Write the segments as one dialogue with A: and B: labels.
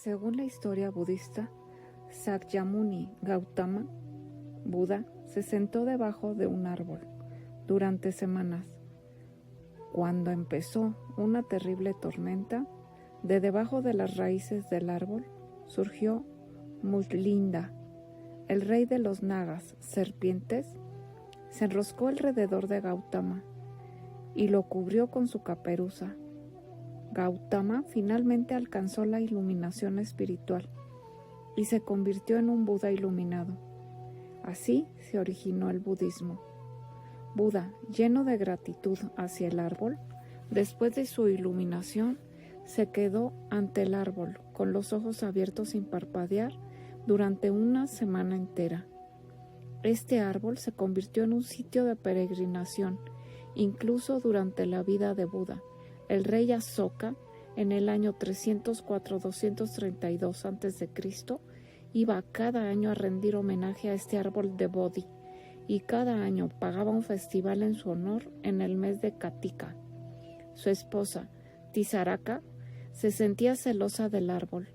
A: Según la historia budista, Sakyamuni Gautama, Buda, se sentó debajo de un árbol durante semanas. Cuando empezó una terrible tormenta, de debajo de las raíces del árbol surgió Mushlinda, el rey de los nagas, serpientes, se enroscó alrededor de Gautama y lo cubrió con su caperuza. Gautama finalmente alcanzó la iluminación espiritual y se convirtió en un Buda iluminado. Así se originó el budismo. Buda, lleno de gratitud hacia el árbol, después de su iluminación, se quedó ante el árbol con los ojos abiertos sin parpadear durante una semana entera. Este árbol se convirtió en un sitio de peregrinación, incluso durante la vida de Buda. El rey Asoka, en el año 304-232 a.C., iba cada año a rendir homenaje a este árbol de Bodhi, y cada año pagaba un festival en su honor en el mes de Katika. Su esposa, Tisaraka, se sentía celosa del árbol.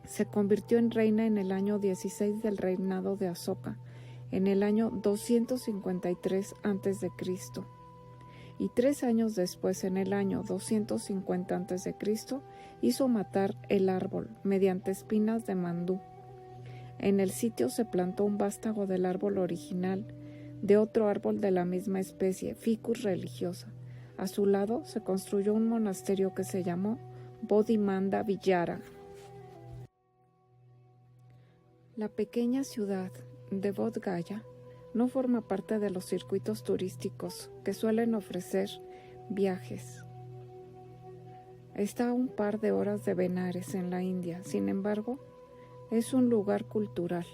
A: Se convirtió en reina en el año 16 del reinado de Asoka, en el año 253 a.C., y 3 años después, en el año 250 a.C., hizo matar el árbol mediante espinas de mandú. En el sitio se plantó un vástago del árbol original de otro árbol de la misma especie, Ficus religiosa. A su lado se construyó un monasterio que se llamó Bodhimanda Vihara. La pequeña ciudad de Bodh Gaya no forma parte de los circuitos turísticos que suelen ofrecer viajes. Está a un par de horas de Benares, en la India. Sin embargo, es un lugar cultural,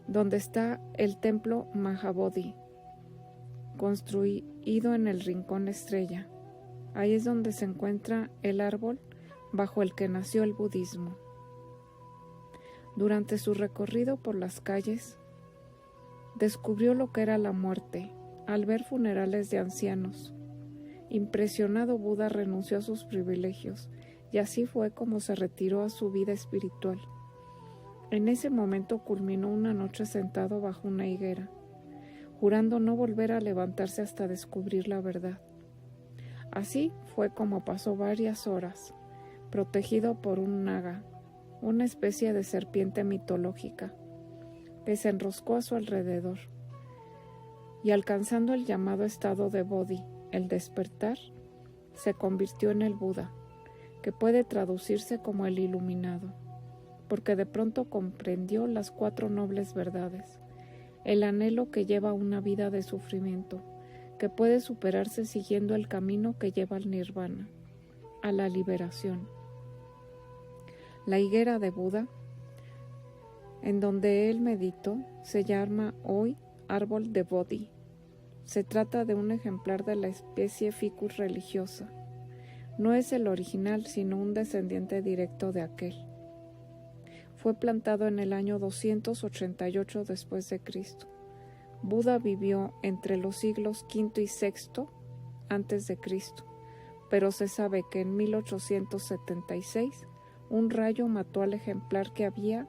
A: donde está el templo Mahabodhi, construido en el Rincón Estrella. Ahí es donde se encuentra el árbol bajo el que nació el budismo. Durante su recorrido por las calles, descubrió lo que era la muerte al ver funerales de ancianos. Impresionado, Buda renunció a sus privilegios y así fue como se retiró a su vida espiritual. En ese momento culminó una noche sentado bajo una higuera, jurando no volver a levantarse hasta descubrir la verdad. Así fue como pasó varias horas, protegido por un naga, una especie de serpiente mitológica, que se enroscó a su alrededor, y alcanzando el llamado estado de Bodhi, el despertar, se convirtió en el Buda, que puede traducirse como el iluminado, porque de pronto comprendió las 4 nobles verdades, el anhelo que lleva a una vida de sufrimiento, que puede superarse siguiendo el camino que lleva al nirvana, a la liberación. La higuera de Buda, en donde él meditó, se llama hoy árbol de Bodhi. Se trata de un ejemplar de la especie Ficus religiosa. No es el original, sino un descendiente directo de aquel. Fue plantado en el año 288 después de Cristo. Buda vivió entre los siglos V y VI antes de Cristo, pero se sabe que en 1876 un rayo mató al ejemplar que había,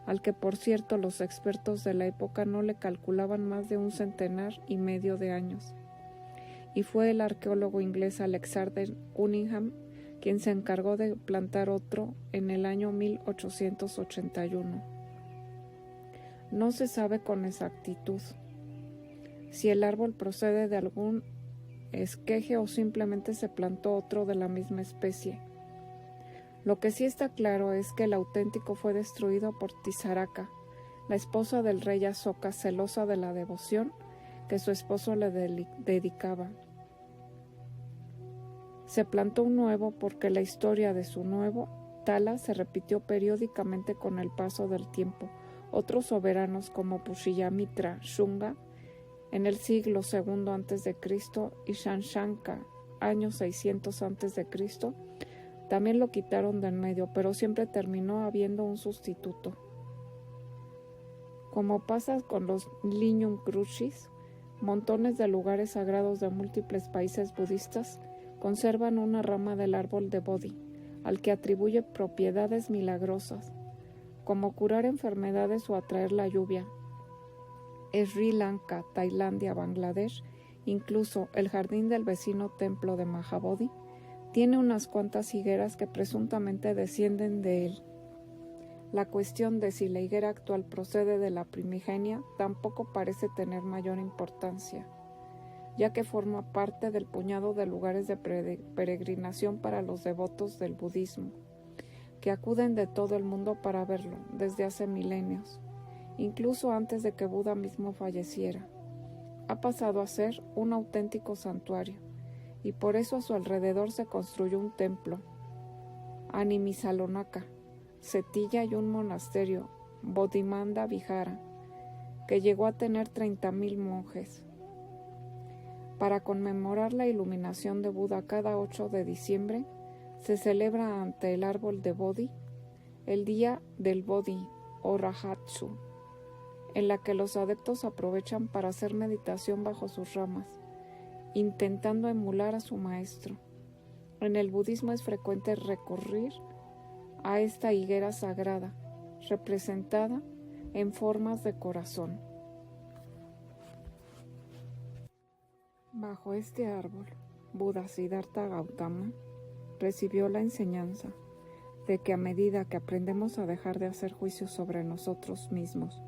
A: al que por cierto los expertos de la época no le calculaban más de 1,5 centenar de años. Y fue el arqueólogo inglés Alexander Cunningham quien se encargó de plantar otro en el año 1881. No se sabe con exactitud si el árbol procede de algún esqueje o simplemente se plantó otro de la misma especie. Lo que sí está claro es que el auténtico fue destruido por Tisaraka, la esposa del rey Asoka, celosa de la devoción que su esposo le dedicaba. Se plantó un nuevo porque la historia de su nuevo tala se repitió periódicamente con el paso del tiempo. Otros soberanos como Pushyamitra Shunga en el siglo II a.C. y Shanshanka, año 600 a.C., también lo quitaron de en medio, pero siempre terminó habiendo un sustituto. Como pasa con los Linyung Krushis, montones de lugares sagrados de múltiples países budistas conservan una rama del árbol de Bodhi, al que atribuye propiedades milagrosas, como curar enfermedades o atraer la lluvia. Sri Lanka, Tailandia, Bangladesh, incluso el jardín del vecino templo de Mahabodhi, tiene unas cuantas higueras que presuntamente descienden de él. La cuestión de si la higuera actual procede de la primigenia tampoco parece tener mayor importancia, ya que forma parte del puñado de lugares de peregrinación para los devotos del budismo, que acuden de todo el mundo para verlo desde hace milenios, incluso antes de que Buda mismo falleciera. Ha pasado a ser un auténtico santuario, y por eso a su alrededor se construyó un templo, Animisalonaka, Setilla, y un monasterio, Bodhimanda Vihara, que llegó a tener 30,000 monjes. Para conmemorar la iluminación de Buda cada 8 de diciembre, se celebra ante el árbol de Bodhi el día del Bodhi o Rahatsu, en la que los adeptos aprovechan para hacer meditación bajo sus ramas, intentando emular a su maestro. En el budismo es frecuente recurrir a esta higuera sagrada, representada en formas de corazón. Bajo este árbol, Buda Siddhartha Gautama recibió la enseñanza de que a medida que aprendemos a dejar de hacer juicios sobre nosotros mismos,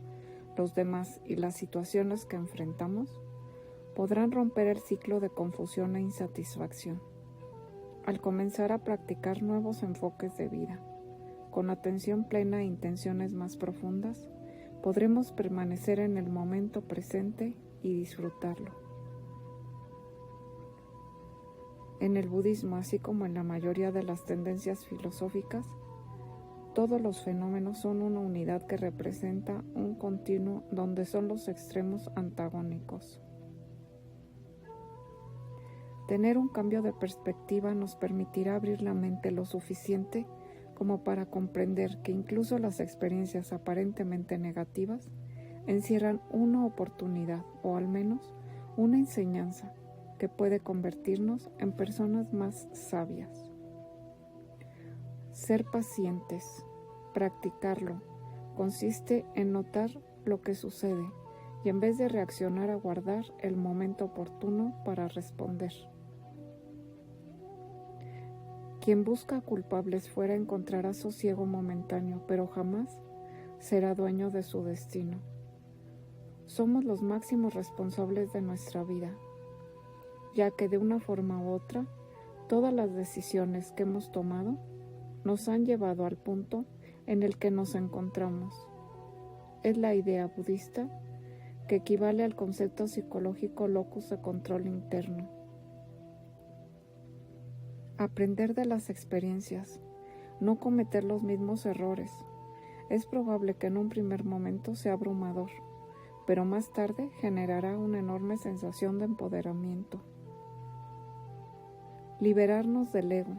A: los demás y las situaciones que enfrentamos, podrán romper el ciclo de confusión e insatisfacción, al comenzar a practicar nuevos enfoques de vida. Con atención plena e intenciones más profundas, podremos permanecer en el momento presente y disfrutarlo. En el budismo, así como en la mayoría de las tendencias filosóficas, todos los fenómenos son una unidad que representa un continuo donde son los extremos antagónicos. Tener un cambio de perspectiva nos permitirá abrir la mente lo suficiente como para comprender que incluso las experiencias aparentemente negativas encierran una oportunidad o al menos una enseñanza que puede convertirnos en personas más sabias. Ser pacientes, practicarlo, consiste en notar lo que sucede y en vez de reaccionar, aguardar el momento oportuno para responder. Quien busca culpables fuera encontrará sosiego momentáneo, pero jamás será dueño de su destino. Somos los máximos responsables de nuestra vida, ya que de una forma u otra, todas las decisiones que hemos tomado nos han llevado al punto en el que nos encontramos. Es la idea budista que equivale al concepto psicológico locus de control interno. Aprender de las experiencias, no cometer los mismos errores. Es probable que en un primer momento sea abrumador, pero más tarde generará una enorme sensación de empoderamiento. Liberarnos del ego.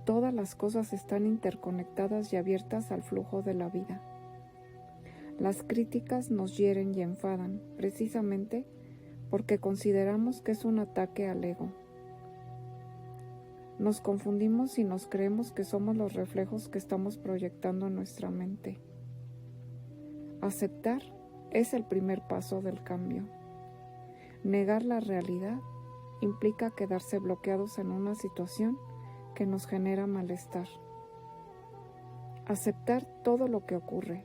A: Todas las cosas están interconectadas y abiertas al flujo de la vida. Las críticas nos hieren y enfadan, precisamente porque consideramos que es un ataque al ego. Nos confundimos y nos creemos que somos los reflejos que estamos proyectando en nuestra mente. Aceptar es el primer paso del cambio. Negar la realidad implica quedarse bloqueados en una situación que nos genera malestar. Aceptar todo lo que ocurre,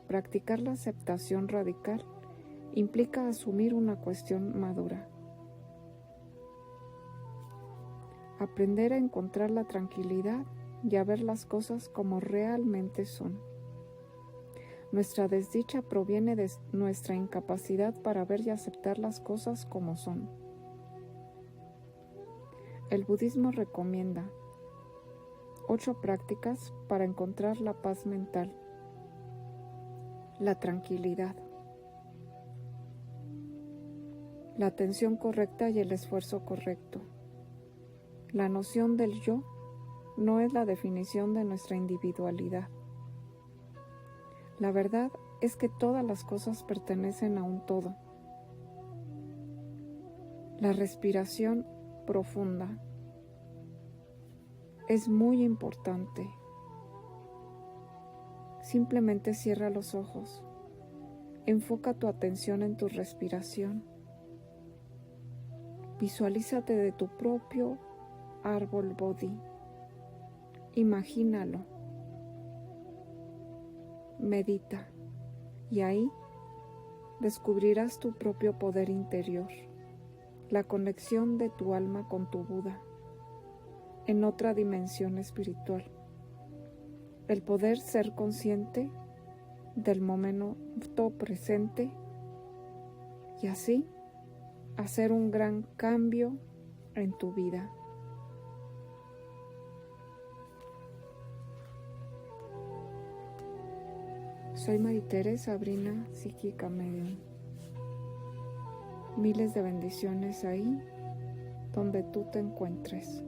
A: practicar la aceptación radical, implica asumir una cuestión madura. Aprender a encontrar la tranquilidad y a ver las cosas como realmente son. Nuestra desdicha proviene de nuestra incapacidad para ver y aceptar las cosas como son. El budismo recomienda 8 prácticas para encontrar la paz mental, la tranquilidad, la atención correcta y el esfuerzo correcto. La noción del yo no es la definición de nuestra individualidad. La verdad es que todas las cosas pertenecen a un todo. La respiración profunda. es muy importante. Simplemente cierra los ojos. Enfoca tu atención en tu respiración. Visualízate de tu propio árbol Bodhi. Imagínalo. Medita y ahí descubrirás tu propio poder interior, la conexión de tu alma con tu Buda en otra dimensión espiritual, el poder ser consciente del momento presente y así hacer un gran cambio en tu vida. Soy Maritere Sabrina, psíquica medium. Miles de bendiciones ahí donde tú te encuentres.